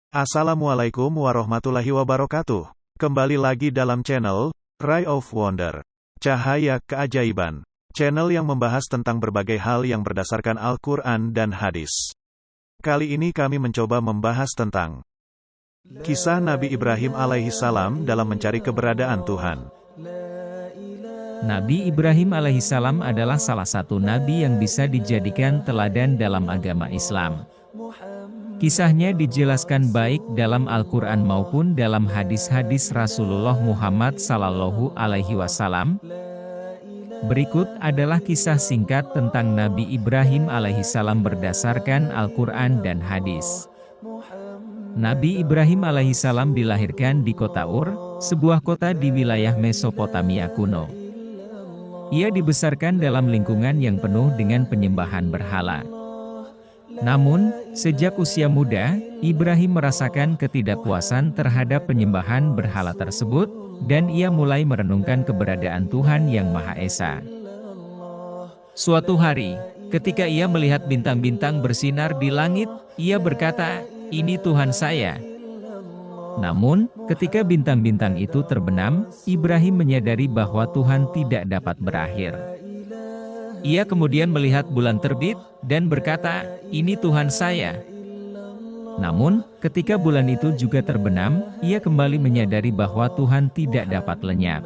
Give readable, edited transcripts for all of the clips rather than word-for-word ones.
Assalamualaikum warahmatullahi wabarakatuh. Kembali lagi dalam channel Ray of Wonder, Cahaya Keajaiban. Channel yang membahas tentang berbagai hal yang berdasarkan Al-Quran dan hadis. Kali ini kami mencoba membahas tentang kisah Nabi Ibrahim alaihissalam dalam mencari keberadaan Tuhan. Nabi Ibrahim alaihissalam adalah salah satu nabi yang bisa dijadikan teladan dalam agama Islam. Kisahnya dijelaskan baik dalam Al-Quran maupun dalam hadis-hadis Rasulullah Muhammad SAW. Berikut adalah kisah singkat tentang Nabi Ibrahim alaihissalam berdasarkan Al-Quran dan hadis. Nabi Ibrahim alaihissalam dilahirkan di kota Ur, sebuah kota di wilayah Mesopotamia kuno. Ia dibesarkan dalam lingkungan yang penuh dengan penyembahan berhala. Namun, sejak usia muda, Ibrahim merasakan ketidakpuasan terhadap penyembahan berhala tersebut, dan ia mulai merenungkan keberadaan Tuhan Yang Maha Esa. Suatu hari, ketika ia melihat bintang-bintang bersinar di langit, ia berkata, "Ini Tuhan saya." Namun, ketika bintang-bintang itu terbenam, Ibrahim menyadari bahwa Tuhan tidak dapat berakhir. Ia kemudian melihat bulan terbit, dan berkata, "Ini Tuhan saya." Namun, ketika bulan itu juga terbenam, ia kembali menyadari bahwa Tuhan tidak dapat lenyap.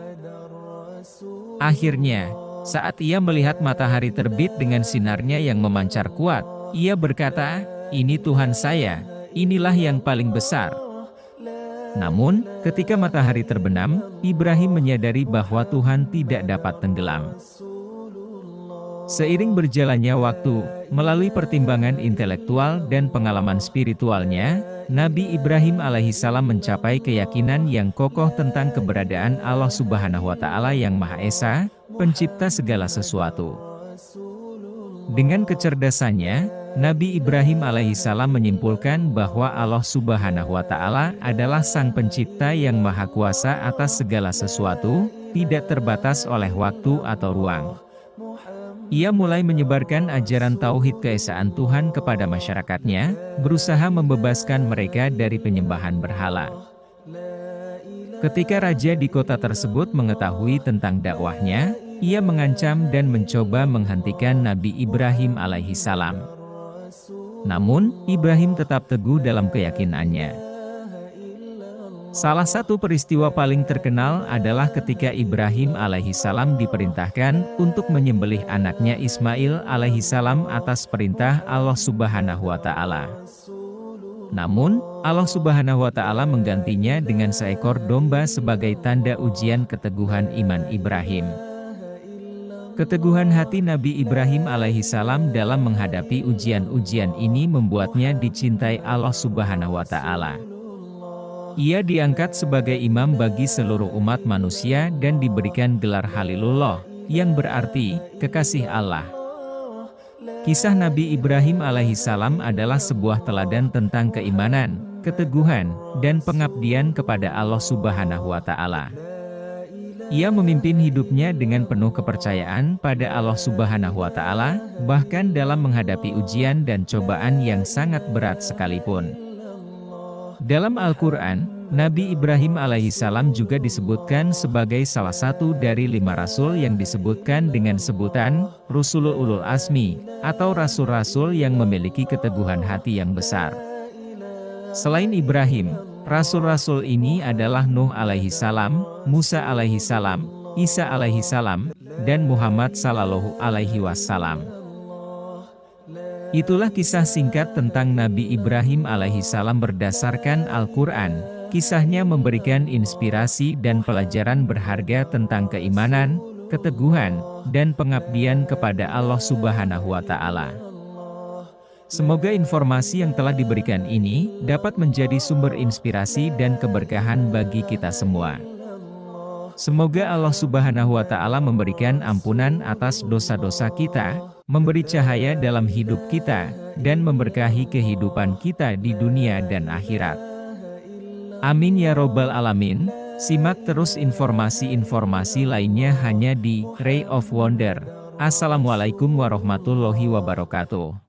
Akhirnya, saat ia melihat matahari terbit dengan sinarnya yang memancar kuat, ia berkata, "Ini Tuhan saya, inilah yang paling besar." Namun, ketika matahari terbenam, Ibrahim menyadari bahwa Tuhan tidak dapat tenggelam. Seiring berjalannya waktu, melalui pertimbangan intelektual dan pengalaman spiritualnya, Nabi Ibrahim alaihissalam mencapai keyakinan yang kokoh tentang keberadaan Allah Subhanahu wa Ta'ala Yang Maha Esa, Pencipta segala sesuatu. Dengan kecerdasannya, Nabi Ibrahim alaihissalam menyimpulkan bahwa Allah Subhanahu wa Ta'ala adalah Sang Pencipta yang Maha Kuasa atas segala sesuatu, tidak terbatas oleh waktu atau ruang. Ia mulai menyebarkan ajaran tauhid keesaan Tuhan kepada masyarakatnya, berusaha membebaskan mereka dari penyembahan berhala. Ketika raja di kota tersebut mengetahui tentang dakwahnya, ia mengancam dan mencoba menghentikan Nabi Ibrahim alaihissalam. Namun, Ibrahim tetap teguh dalam keyakinannya. Salah satu peristiwa paling terkenal adalah ketika Ibrahim alaihissalam diperintahkan untuk menyembelih anaknya Ismail alaihissalam atas perintah Allah Subhanahu wa Ta'ala. Namun, Allah Subhanahu wa Ta'ala menggantinya dengan seekor domba sebagai tanda ujian keteguhan iman Ibrahim. Keteguhan hati Nabi Ibrahim alaihissalam dalam menghadapi ujian-ujian ini membuatnya dicintai Allah Subhanahu wa Ta'ala. Ia diangkat sebagai imam bagi seluruh umat manusia dan diberikan gelar Khalilullah, yang berarti kekasih Allah. Kisah Nabi Ibrahim alaihissalam adalah sebuah teladan tentang keimanan, keteguhan, dan pengabdian kepada Allah Subhanahu wa Ta'ala. Ia memimpin hidupnya dengan penuh kepercayaan pada Allah Subhanahu wa Ta'ala, bahkan dalam menghadapi ujian dan cobaan yang sangat berat sekalipun. Dalam Al-Quran, Nabi Ibrahim alaihissalam juga disebutkan sebagai salah satu dari 5 rasul yang disebutkan dengan sebutan Rusulul Ulul Azmi, atau rasul-rasul yang memiliki keteguhan hati yang besar. Selain Ibrahim, rasul-rasul ini adalah Nuh alaihissalam, Musa alaihissalam, Isa alaihissalam, dan Muhammad sallallahu alaihi wasallam. Itulah kisah singkat tentang Nabi Ibrahim alaihissalam berdasarkan Al-Quran. Kisahnya memberikan inspirasi dan pelajaran berharga tentang keimanan, keteguhan, dan pengabdian kepada Allah Subhanahu wa Ta'ala. Semoga informasi yang telah diberikan ini dapat menjadi sumber inspirasi dan keberkahan bagi kita semua. Semoga Allah Subhanahu wa Ta'ala memberikan ampunan atas dosa-dosa kita, memberi cahaya dalam hidup kita, dan memberkahi kehidupan kita di dunia dan akhirat. Amin ya Robbal Alamin. Simak terus informasi-informasi lainnya hanya di Ray of Wonder. Assalamualaikum warahmatullahi wabarakatuh.